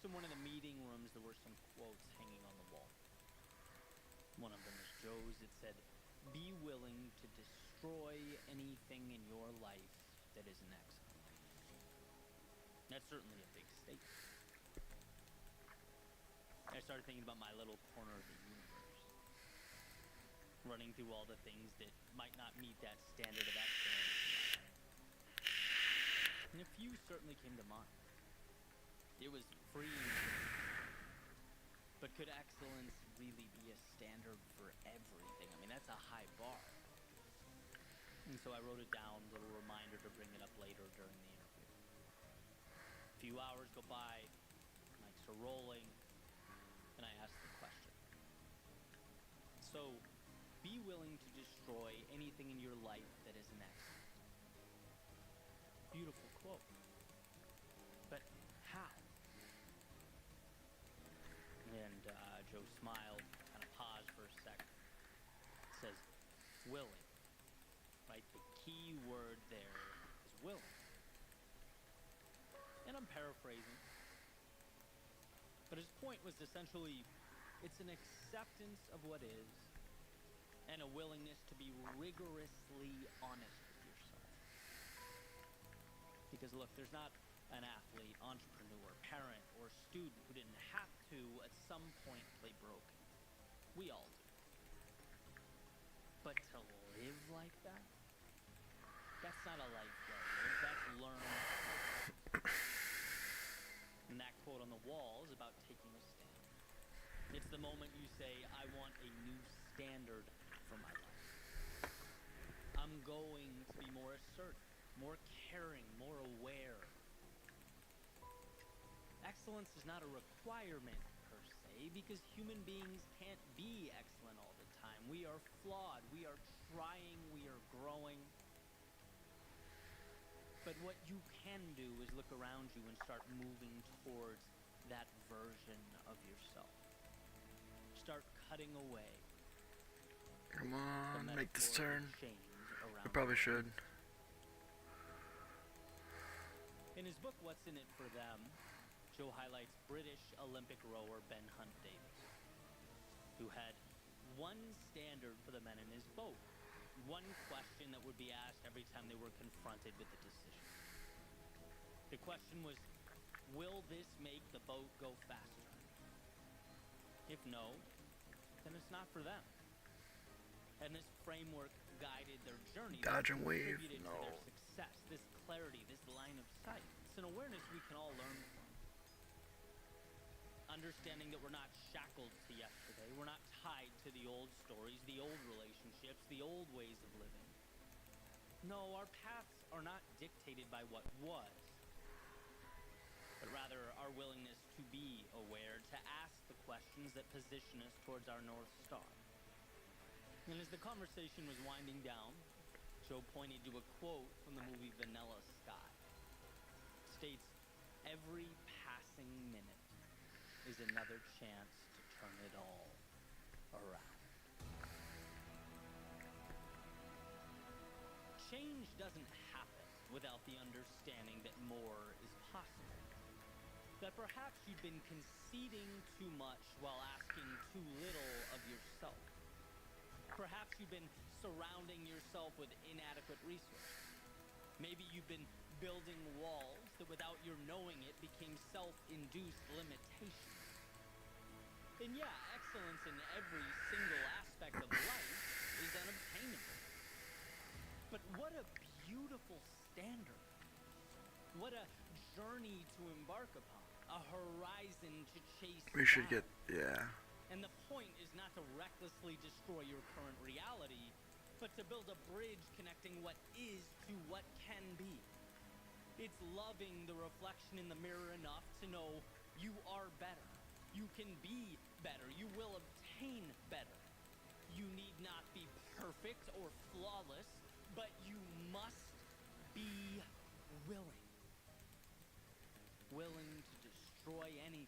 in one of the meeting rooms, there were some quotes hanging on the wall. One of them was Joe's. It said, "Be willing to destroy anything in your life that isn't excellent." That's certainly a big statement. I started thinking about my little corner of the universe, running through all the things that might not meet that standard of excellence. And a few certainly came to mind. It was freeing. But could excellence really be a standard for everything? I mean, that's a high bar. And so I wrote it down, a little reminder to bring it up later during the interview. A few hours go by, mics are rolling, and I asked the question. So, be willing to destroy anything in your life that isn't excellent. Beautiful quote. But how? And Joe smiled, kind of paused for a second. Says, willing. Right? The key word there is willing. And I'm paraphrasing. But his point was essentially, it's an acceptance of what is and a willingness to be rigorously honest with yourself. Because look, there's not an athlete, entrepreneur, parent, or student who didn't have to, at some point, play broken. We all do. But to live like that? That's not a life well lived. That's learned. And that quote on the wall is about taking a stand. It's the moment you say, I want a new standard for my life. I'm going to be more assertive, more caring, more aware. Excellence is not a requirement per se, because human beings can't be excellent all the time. We are flawed, we are trying, we are growing. But what you can do is look around you and start moving towards that version of yourself. Start cutting away. Come on, make this turn. I I probably should. In his book, What's in It for Them, Joe highlights British Olympic rower Ben Hunt Davis, who had one standard for the men in his boat. One question that would be asked every time they were confronted with a decision. The question was, will this make the boat go faster? If no, then it's not for them. And this framework guided their journey. Dodge and wave. Contributed to their success, this clarity, this line of sight. It's an awareness we can all learn from. Understanding that we're not shackled to yesterday, we're not tied to the old stories, the old relationships, the old ways of living. No, our paths are not dictated by what was, but rather our willingness to be aware, to ask the questions that position us towards our North Star. And as the conversation was winding down, Joe pointed to a quote from the movie Vanilla Sky. It states, "Every passing minute is another chance to turn it all around." Change doesn't happen without the understanding that more is possible. That perhaps you've been conceding too much while asking too little of yourself. Perhaps you've been surrounding yourself with inadequate resources. Maybe you've been building walls that without your knowing it became self-induced limitations. And yeah, excellence in every single aspect of life is unobtainable. But what a beautiful standard. What a journey to embark upon. A horizon to chase We should down. yeah. And the point is not to recklessly destroy your current reality, but to build a bridge connecting what is to what can be. It's loving the reflection in the mirror enough to know you are better. You can be better. You will obtain better. You need not be perfect or flawless, but you must be willing. Willing to destroy anything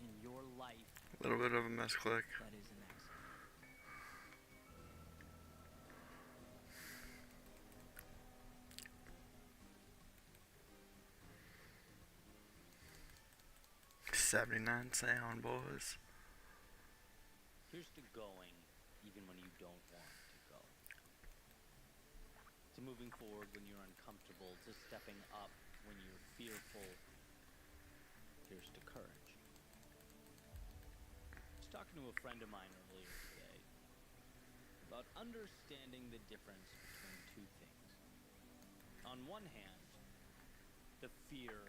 in your life. A little bit of a mess click. That is an excellent. 79 sound, boys. Here's to going even when you don't want to go. To moving forward when you're uncomfortable, to stepping up when you're fearful. Here's to courage. I was talking to a friend of mine earlier today about understanding the difference between two things. On one hand, the fear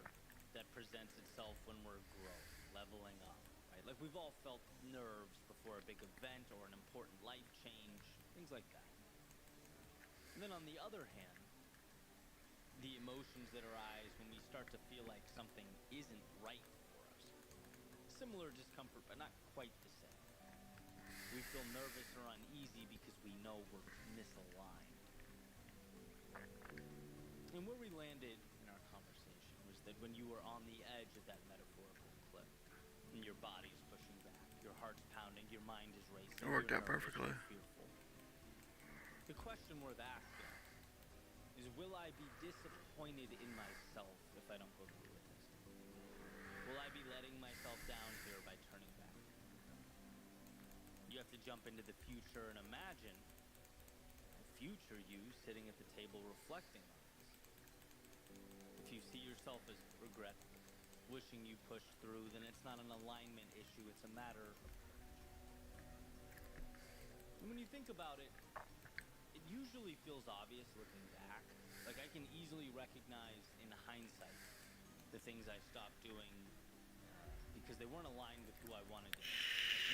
that presents itself when we're growing, leveling up, right? Like we've all felt nerves before a big event or an important life change, things like that. And then on the other hand, the emotions that arise when we start to feel like something isn't right for us. Similar discomfort, but not quite the same. We feel nervous or uneasy because we know we're misaligned. And where we landed in our conversation was that when you were on the edge of that metaphorical cliff, and your body's pushing back, your heart's pounding, your mind is racing, It worked you're out nervous, perfectly. you're fearful. The question worth asking is, will I be disappointed in myself if I don't go through with this? Will I be letting myself down here by turning back? You have to jump into the future and imagine the future you sitting at the table reflecting on this. If you see yourself as regretful, wishing you pushed through, then it's not an alignment issue, it's a matter of courage. And when you think about it, it usually feels obvious looking back. Like I can easily recognize in hindsight the things I stopped doing because they weren't aligned with who I wanted to be.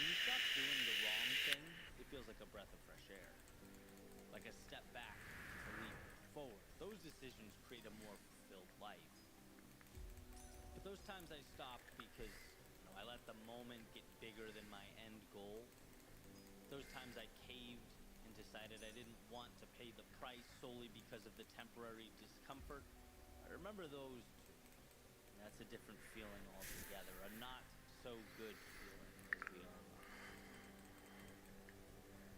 When you stop doing the wrong thing, it feels like a breath of fresh air. Like a step back, a leap forward. Those decisions create a more fulfilled life. But those times I stopped because I let the moment get bigger than my end goal. Those times I caved and decided I didn't want to pay the price solely because of the temporary discomfort. I remember those two. That's a different feeling altogether. A not so good feeling, as we all know.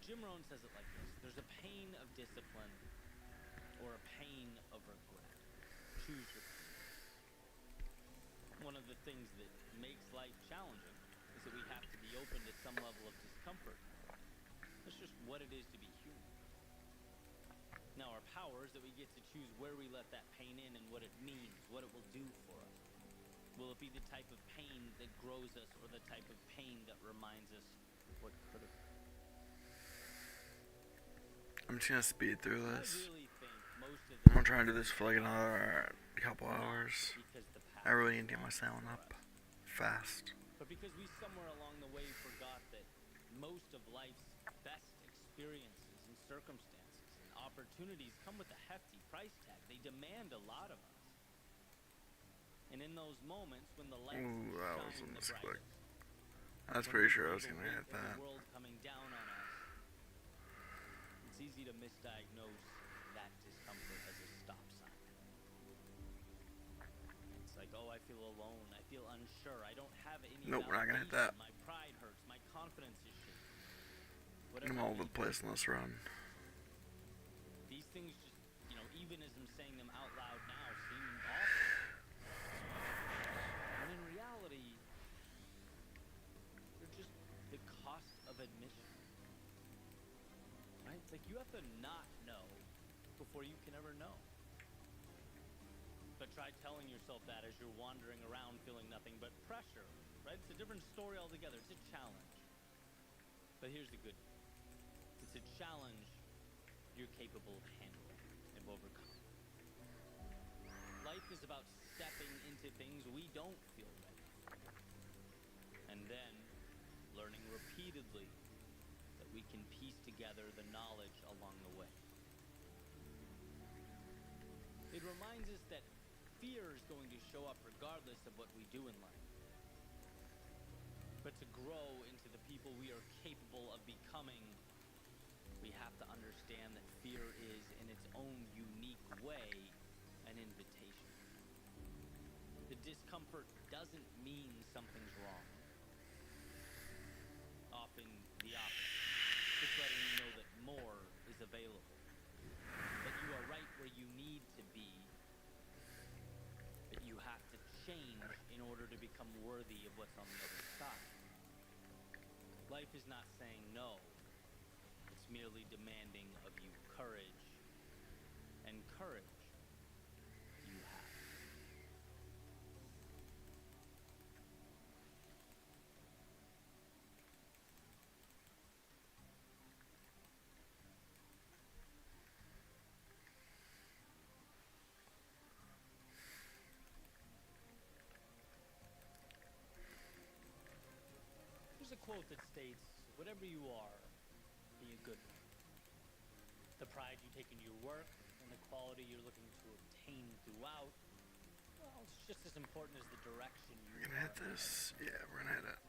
Jim Rohn says it like this: there's a pain of discipline or a pain of regret. Choose your pain. One of the things that makes life challenging is that we have to be open to some level of discomfort. That's just what it is to be human. Now, our power is that we get to choose where we let that pain in and what it means, what it will do for us. Will it be the type of pain that grows us or the type of pain that reminds us what could have been? I'm just gonna speed through I this. really think most of I'm gonna try and do this for like another couple hours. because the I really need past to get my was sound for up us, fast. but because we somewhere along the way forgot that most of life's best experiences and circumstances and opportunities come with a hefty price tag. They demand a lot of us. And in those moments when the lights Ooh, that was shine a the misclick. brightest, I was when pretty we sure I feel was the gonna weight hit of that. the world coming down on us, it's easy to misdiagnose that discomfort as a stop sign. It's like, oh, I feel alone, I feel unsure, I don't have any Nope, we're not gonna hit validation, that. my pride hurts, my confidence is shaken. I'm all over the place in this run. These things just, even as I'm saying them out loud now, seem awful. When in reality, they're just the cost of admission. Right? Like you have to not know before you can ever know. But try telling yourself that as you're wandering around feeling nothing but pressure, right? It's a different story altogether. It's a challenge. But here's the good news. It's a challenge you're capable of handling and overcoming. Life is about stepping into things we don't feel ready for. And then learning repeatedly that we can piece together the knowledge along the way. It reminds us that fear is going to show up regardless of what we do in life. But to grow into the people we are capable of becoming, we have to understand that fear is, in its own unique way, an invitation. The discomfort doesn't mean something's wrong. Often the opposite. It's letting you know that more is available. That you are right where you need to be. That you have to change in order to become worthy of what's on the other side. Life is not saying no, it's merely demanding of you courage, and courage you have. There's a quote that states, "Whatever you are, be a good one." The pride you take in your work and the quality you're looking to obtain throughout, well, it's just as important as the direction you We're gonna hit are. this. Yeah, we're gonna hit it.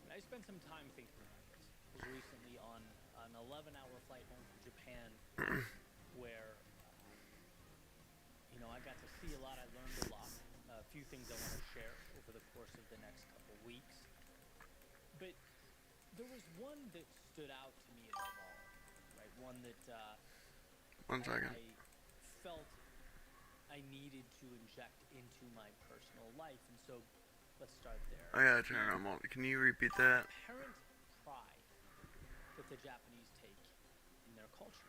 And I spent some time thinking about this. I was recently on an 11-hour flight home from Japan where, I got to see a lot. I learned a lot. A few things I want to share over the course of the next couple weeks. But there was one that stood out to me above all, right? One that 1 second. I felt I needed to inject into my personal life, and so let's start there. I gotta turn on multi. Can you repeat that? Apparent pride that the Japanese take in their culture.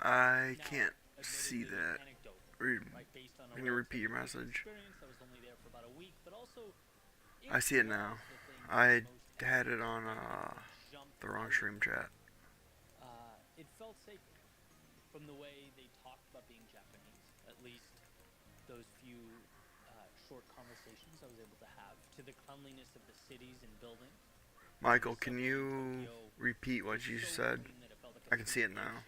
I Now, can't see admittedly, that. anecdotal, Read. right? Based on a Can you repeat your relatively message? experience. I was only there for about a week, but also I see it now. I had it on the wrong stream chat. It felt sacred from the way they talked about being Japanese, at least those few short conversations I was able to have, to the cleanliness of the cities and buildings. Michael, can you repeat what you said? I can see it now.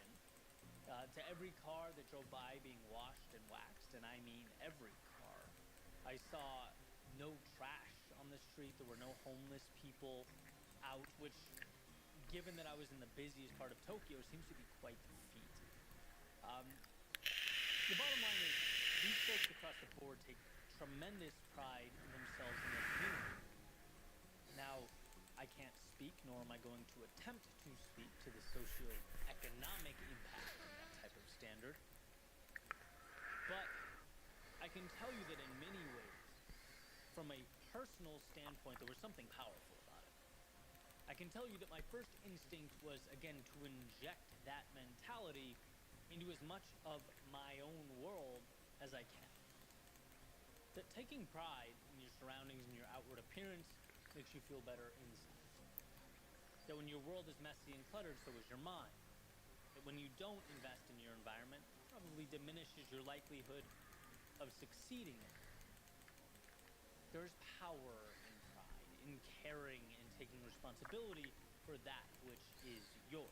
To every car that drove by being washed and waxed, and I mean every car. I saw no trash on the street. There were no homeless people out, which, given that I was in the busiest part of Tokyo, seems to be quite the feat. The bottom line is, these folks across the board take tremendous pride in themselves and their community. Now, I can't speak, nor am I going to attempt to speak to the socio-economic impact of that type of standard. But I can tell you that in many ways, from a personal standpoint, there was something powerful about it. I can tell you that my first instinct was, again, to inject that mentality into as much of my own world as I can. That taking pride in your surroundings and your outward appearance makes you feel better inside. That when your world is messy and cluttered, so is your mind. That when you don't invest in your environment, it probably diminishes your likelihood of succeeding in it. There's power in pride, in caring and taking responsibility for that which is yours.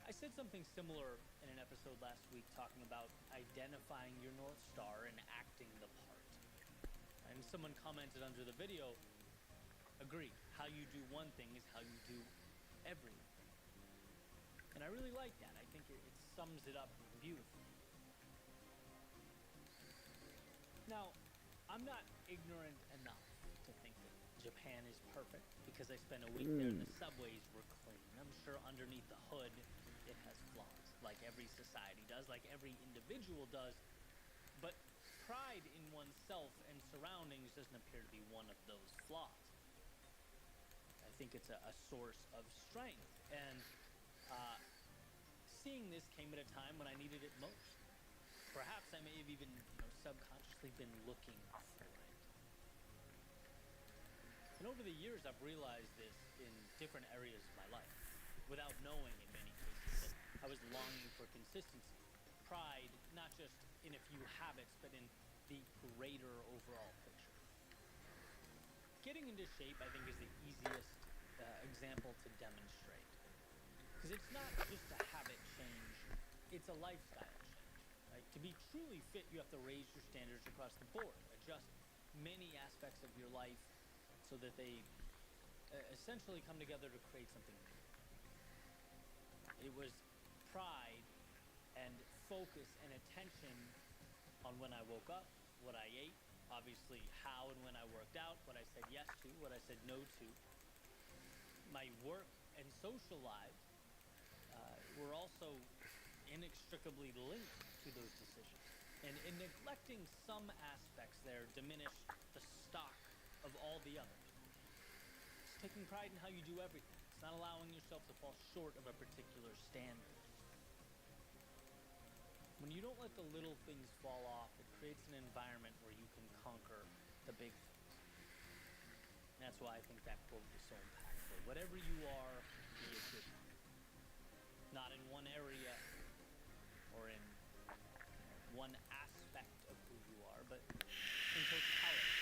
I said something similar in an episode last week talking about identifying your North Star and acting the part. And someone commented under the video, agree, how you do one thing is how you do everything. And I really like that. I think it sums it up beautifully. Now, I'm not ignorant enough to think that Japan is perfect because I spent a week there and the subways were clean. I'm sure underneath the hood it has flaws, like every society does, like every individual does. But pride in oneself and surroundings doesn't appear to be one of those flaws. I think it's a source of strength. And seeing this came at a time when I needed it most. Perhaps I may have even subconsciously been looking for it. And over the years, I've realized this in different areas of my life, without knowing in many cases that I was longing for consistency. Pride, not just in a few habits, but in the greater overall picture. Getting into shape, I think, is the easiest example to demonstrate. Because it's not just a habit change, it's a lifestyle change. Right? To be truly fit, you have to raise your standards across the board, adjust many aspects of your life so that they essentially come together to create something new. It was pride and focus and attention on when I woke up, what I ate, obviously how and when I worked out, what I said yes to, what I said no to. My work and social lives were also inextricably linked to those decisions. And in neglecting some aspects there, diminish the stock of all the others. It's taking pride in how you do everything. It's not allowing yourself to fall short of a particular standard. When you don't let the little things fall off, it creates an environment where you can conquer the big things. And that's why I think that quote is so impactful. Whatever you are, be a good one. Not in one area or in one aspect of who you are, but in totality.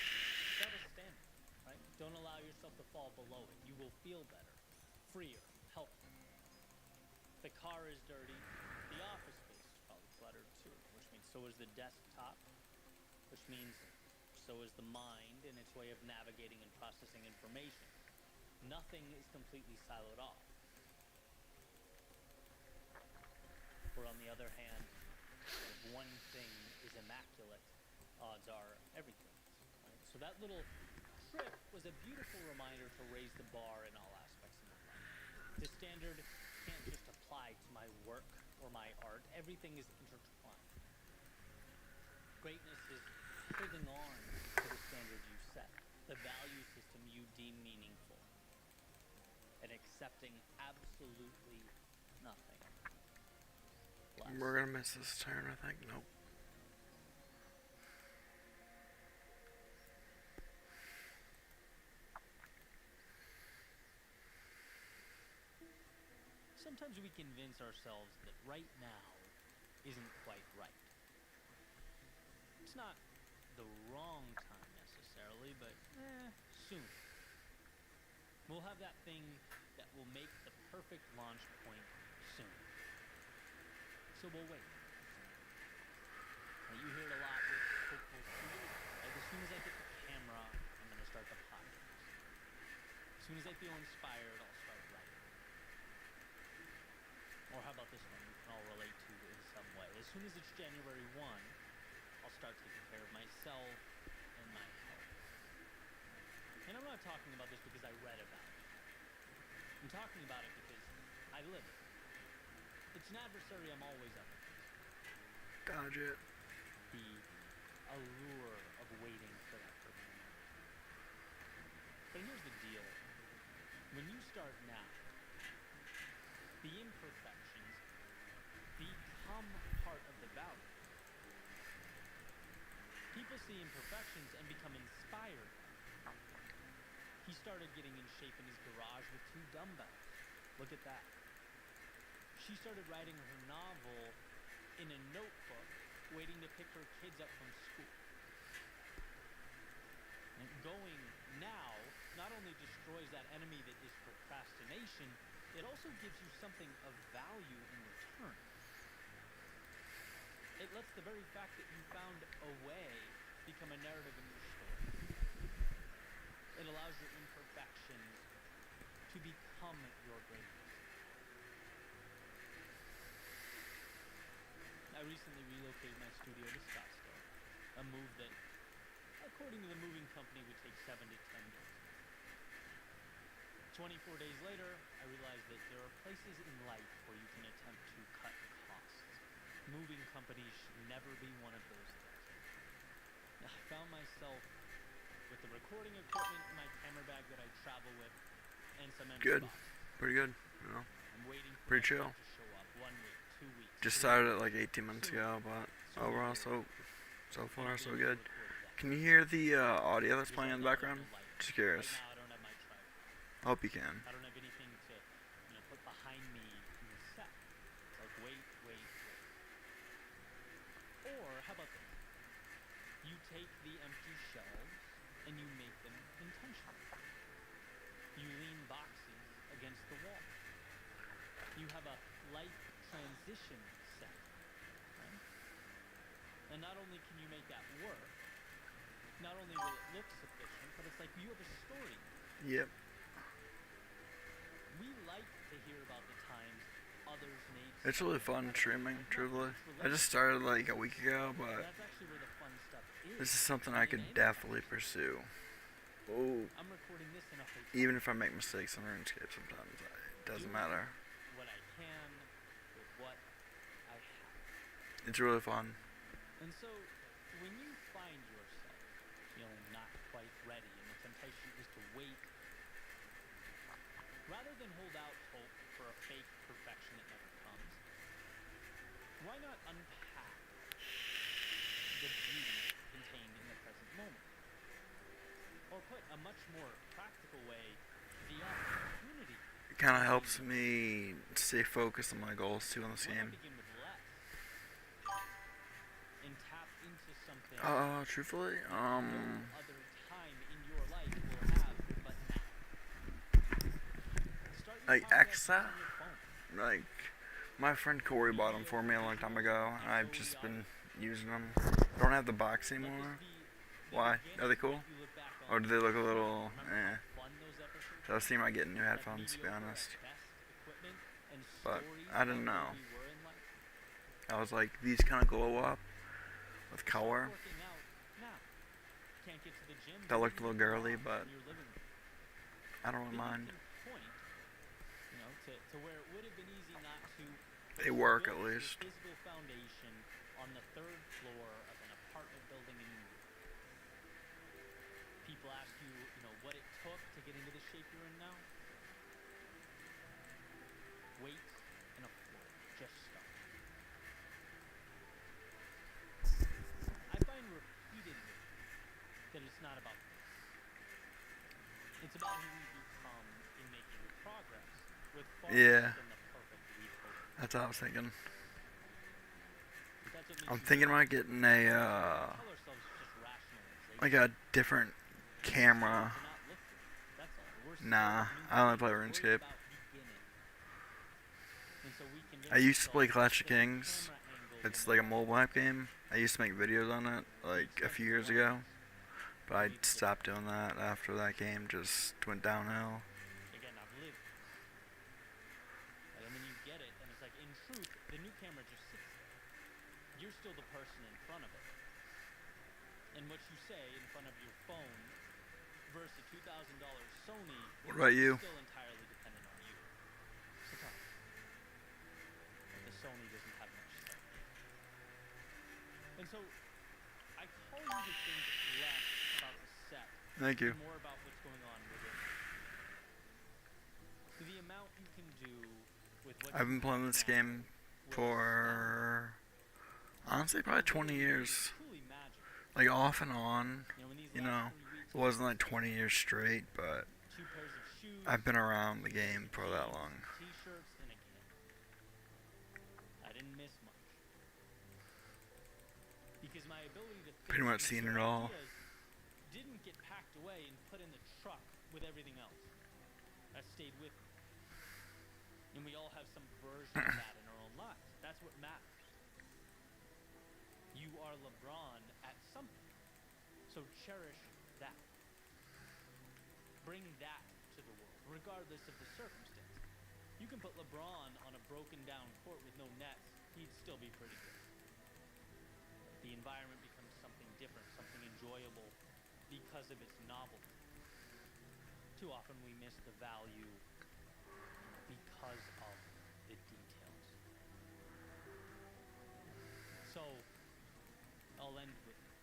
Set a standard, right? Don't allow yourself to fall below it. You will feel better, freer, healthier. The car is dirty. The office space is probably cluttered too, which means so is the desktop, which means so is the mind in its way of navigating and processing information. Nothing is completely siloed off. Or on the other hand, if one thing is immaculate, odds are everything is, right? So that little trip was a beautiful reminder to raise the bar in all aspects of my life. The standard can't just apply to my work or my art. Everything is intertwined. Greatness is holding on to the standard you set, the value system you deem meaningful, and accepting absolutely nothing. We're gonna miss this turn, I think. Nope. Sometimes we convince ourselves that right now isn't quite right. It's not the wrong time necessarily, but soon. We'll have that thing that will make the perfect launch point soon. So we'll wait. Now, you hear it a lot with hopeful creators, right? As soon as I get the camera, I'm going to start the podcast. As soon as I feel inspired, I'll start writing. Or how about this one we can all relate to in some way? As soon as it's January 1, I'll start taking care of myself and my health. And I'm not talking about this because I read about it. I'm talking about it because I live it. It's an adversary I'm always up against. Dodge it. The allure of waiting for that perfect moment. But here's the deal. When you start now, the imperfections become part of the value. People see imperfections and become inspired. He started getting in shape in his garage with 2 dumbbells. Look at that. She started writing her novel in a notebook, waiting to pick her kids up from school. And going now not only destroys that enemy that is procrastination, it also gives you something of value in return. It lets the very fact that you found a way become a narrative in your story. It allows your imperfections to become your greatness. I recently relocated my studio to Scottsdale, a move that, according to the moving company, would take 7 to 10 days. 24 days later, I realized that there are places in life where you can attempt to cut costs. Moving companies should never be one of those things. Now, I found myself with the recording equipment in my camera bag that I travel with, and some empty Good. boxes. Pretty good. You know. I'm waiting for Pretty my chill. stuff to show up 1 week, 2 weeks. Just 3 started it weeks. like 18 months ago, but Soon overall, we'll so far, so be able to good. record that. Can you hear the audio that's Here's playing in the another background? light. Just curious. Right now, I don't have my tripod. I hope you can. I don't have anything to, put behind me in the set. It's like wait. Or how about this? You take the empty shelves and you make them intentional. You lean boxes against the wall. You have a light transition set, right? And not only can you make that work, not only will it look sufficient, but it's like you have a story. Yep. We like to hear about the times others made. It's really fun streaming, truthfully. I just started like a week ago, but That's actually where the fun stuff is. this is something I could definitely pursue. Oh, I'm recording this in a hotel. even if I make mistakes on RuneScape sometimes, it doesn't matter. What I can with what I have. It's really fun. And so, when you find yourself feeling not quite ready and the temptation is to wait, rather than hold out hope for a fake perfection that never comes, why not unpack the beauty contained in the present moment? Or put a much more practical way, the opportunity It kind of contained helps in the me stay focused on my goals too in this Why not game. begin with less and tap into something Truthfully, no other time in your life will have but now? Start your like podcast Exa, using your phone. like my friend Corey bought them Video, for me a long time visuals, ago, and I've audio, just the been audio. using them. I don't have the box Let this anymore. be the Why? Are they beginning cool? that you look back Or on do they look a and little, remember eh? how fun those episodes So I was were? thinking about getting new Like headphones, to be mediocre honest. at best equipment and But stories I about didn't where know. we were in life. I was like, these kind of glow up with Start color. working out now. Can't get to the gym, That do it looked in a little your girly, garage but in your living room. I don't Then you mind. can point, to where it would have been easy not to, but They you work built at your least. physical foundation on the third floor of an apartment building in New York. People ask you, what it took to get into the shape you're in now. Weights and a floor. Just start. I find repeatedly that it's not about this. It's about who we become in making progress with far Yeah, less than the perfect we've hoped for. that's what I was thinking. That's what makes I'm you thinking human. about getting We a tell ourselves it's just rationalization. like a different It's easy camera. to not look good. That's all. We're scared Nah, of new I only play things, worried RuneScape. about beginning. And so we convince I used to play ourselves Clash of that the Kings. camera angles It's and the like a lighting mobile app game. I used to make videos on it like a starts few to years align ago, us. but I Leads to stopped doing that after that game just went downhill. again, I've lived this. Right? And then you get it, and it's like, in truth, the new camera just sits there. You're still the person in front of it. And what you say in front of your phone versus a $2,000 Sony What about is you? still entirely dependent on you. So tough. But the Sony doesn't have much say. And so I call you to think less about the set Thank you. and more about what's going on within it. The amount you can do with what I've you been playing have this now game will for honestly probably 20 years. truly magical. Like off and on. In these You last know, 3 weeks, it wasn't like 20 years straight, but 2 pairs of shoes, I've been around the game for that jeans, long. T-shirts, and a candle. I didn't miss much. Because my ability to Pretty think much and seen share it all. ideas didn't get packed away and put in the truck with everything else. That stayed with me. And we all have some version of that in our own lives. That's what matters. You are LeBron at something. So cherish that. Bring that to the world, regardless of the circumstance. You can put LeBron on a broken down court with no nets, he'd still be pretty good. The environment becomes something different, something enjoyable because of its novelty. Too often we miss the value because of the details. So, I'll end with this.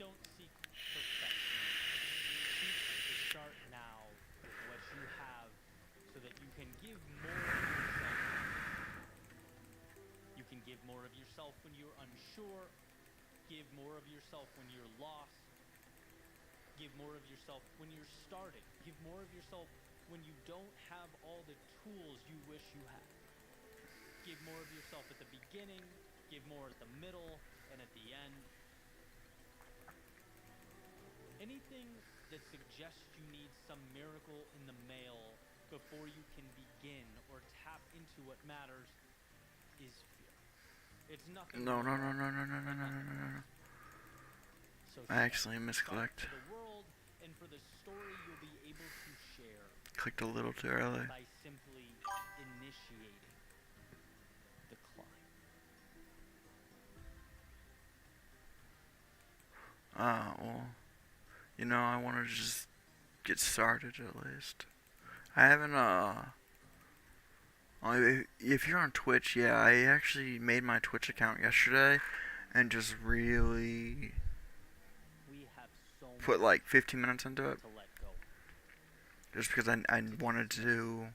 Don't seek perfection. Seek to start now with what you have so that you can give more of yourself. You can give more of yourself when you're unsure. Give more of yourself when you're lost. Give more of yourself when you're starting. Give more of yourself when you don't have all the tools you wish you had. Give more of yourself at the beginning. Give more at the middle and at the end. Anything that suggests you need some miracle in the mail before you can begin or tap into what matters is fear. It's nothing. No, no, more no, no, no, no, no, than no, nothing no, no, no. else. So I actually start misclicked. for the world and for the story you'll be able to share Clicked a little too early. by simply initiating the climb. Well, you know, I want to just get started at least. I haven't, If you're on Twitch, yeah, I actually made my Twitch account yesterday and just really We have so put much like 15 minutes into it. to let go. Just because I wanted to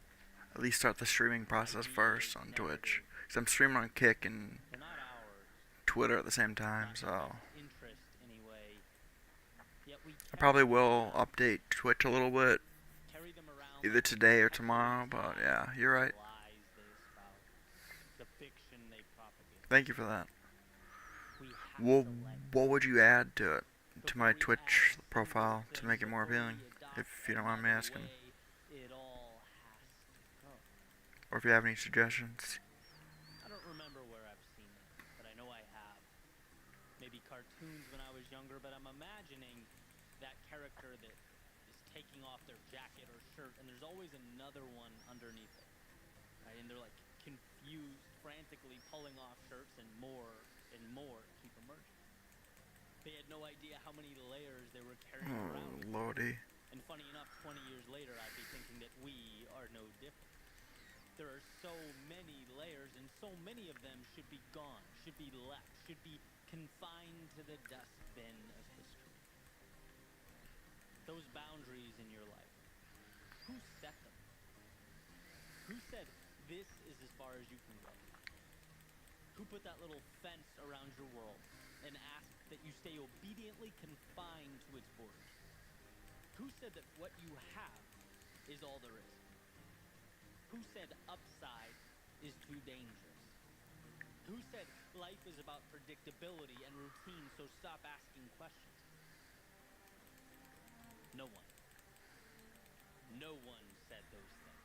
at least start the streaming process first on Twitch. Because I'm streaming on Kick and They're not ours. Twitter at the same time, Not so best interest anyway. Yet we I probably will update Twitch a little bit carry them around either like today or perpetual tomorrow, but lies, yeah, you're right. the lies they espouse, the fiction they propagate. Thank you for that. We have What, to let what would you add to it, to Before my we Twitch add profile single to make it thing, more before appealing? we adopt If you don't mind me another asking. way, it all has to go. Or if you have any suggestions. I don't remember where I've seen it, but I know I have. Maybe cartoons when I was younger, but I'm imagining that character that is taking off their jacket or shirt, and there's always another one underneath it. Right? And they're like confused, frantically pulling off shirts and more to keep emerging. They had no idea how many layers they were carrying around. Oh, lordy. And funny enough, 20 years later, I'd be thinking that we are no different. There are so many layers, and so many of them should be gone, should be left, should be confined to the dustbin of history. Those boundaries in your life, who set them? Who said this is as far as you can go? Who put that little fence around your world and asked that you stay obediently confined to its borders? Who said that what you have is all there is? Who said upside is too dangerous? Who said life is about predictability and routine, so stop asking questions? No one. No one said those things.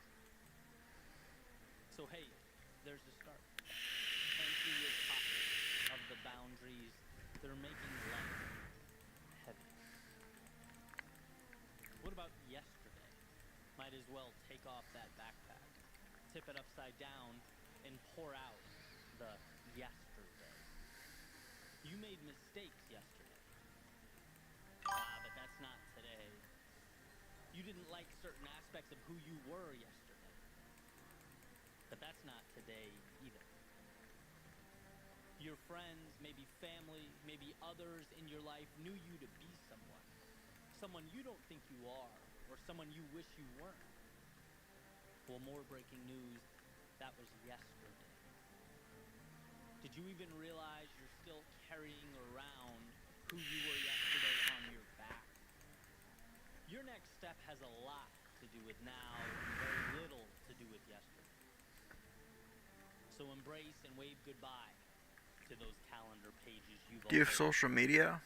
So hey, there's the start. Empty your pockets of the boundaries that are making life heavy. What about yesterday? Might as well take off that backpack, tip it upside down, and pour out the yesterday. You made mistakes yesterday. But that's not today. You didn't like certain aspects of who you were yesterday. But that's not today either. Your friends, maybe family, maybe others in your life knew you to be someone. Someone you don't think you are, or someone you wish you weren't. Well, more breaking news, that was yesterday. Did you even realize you're still carrying around who you were yesterday on your back? Your next step has a lot to do with now and very little to do with yesterday. So embrace and wave goodbye to those calendar pages you've Do you have social media?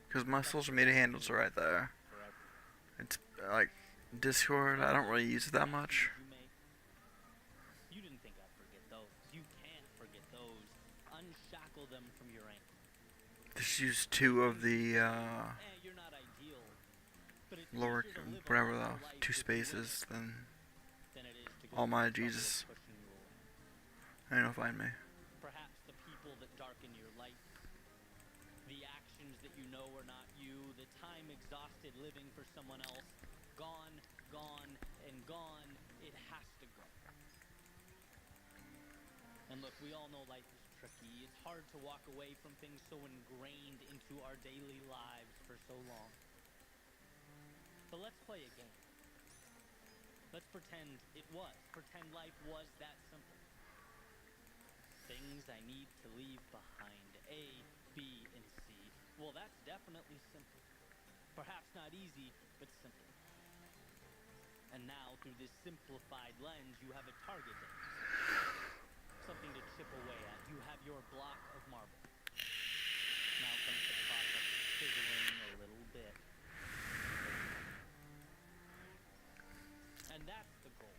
Because my social media handles are right there. forever. It's like Discord, I don't really use it that much. You didn't think I'd forget those. You can't forget those. Unshackle them from your ankle. Just use two of the You're not ideal, but it's lower, easier to live a whatever longer the life two with you in it spaces, then than it is to go Almighty through the trouble of Jesus. pushing you away. I know, find me. Perhaps the people that darken your light, the actions that you know are not you, the time exhausted living for someone else, gone, gone, and gone, it has to go. And look, we all know life is tricky. It's hard to walk away from things so ingrained into our daily lives for so long. But let's play a game. Let's pretend it was. Pretend life was that simple. Things I need to leave behind. A, B, and C. Well, that's definitely simple. Perhaps not easy, but simple. And now, through this simplified lens, you have a target to aim. Something to chip away at. You have your block of marble. Now comes the process of chiseling a little bit. And that's the goal.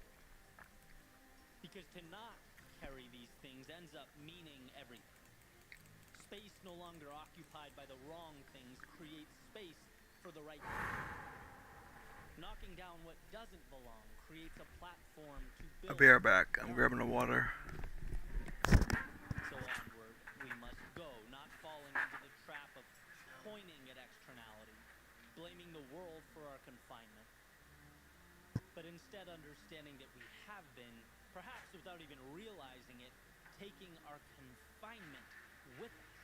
Because to not carry these things ends up meaning everything. Space no longer occupied by the wrong things creates space for the right things. Knocking down what doesn't belong creates a platform to build. I'll be right back. I'm grabbing the water. So onward we must go, not falling into the trap of pointing at externality, blaming the world for our confinement, but instead understanding that we have been perhaps without even realizing it, taking our confinement with us.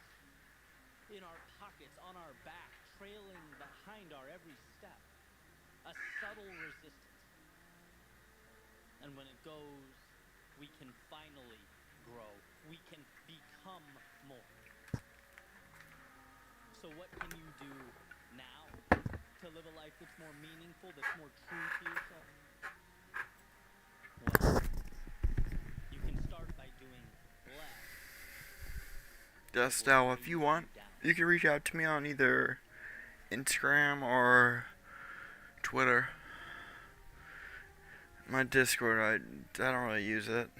In our pockets, on our back, trailing behind our every step. A subtle resistance. And when it goes, we can finally grow. We can become more. So what can you do now to live a life that's more meaningful, that's more true to yourself? Well, you can start by doing less. Just now, if you want, you can reach out to me on either Instagram or Twitter. My Discord, I don't really use it.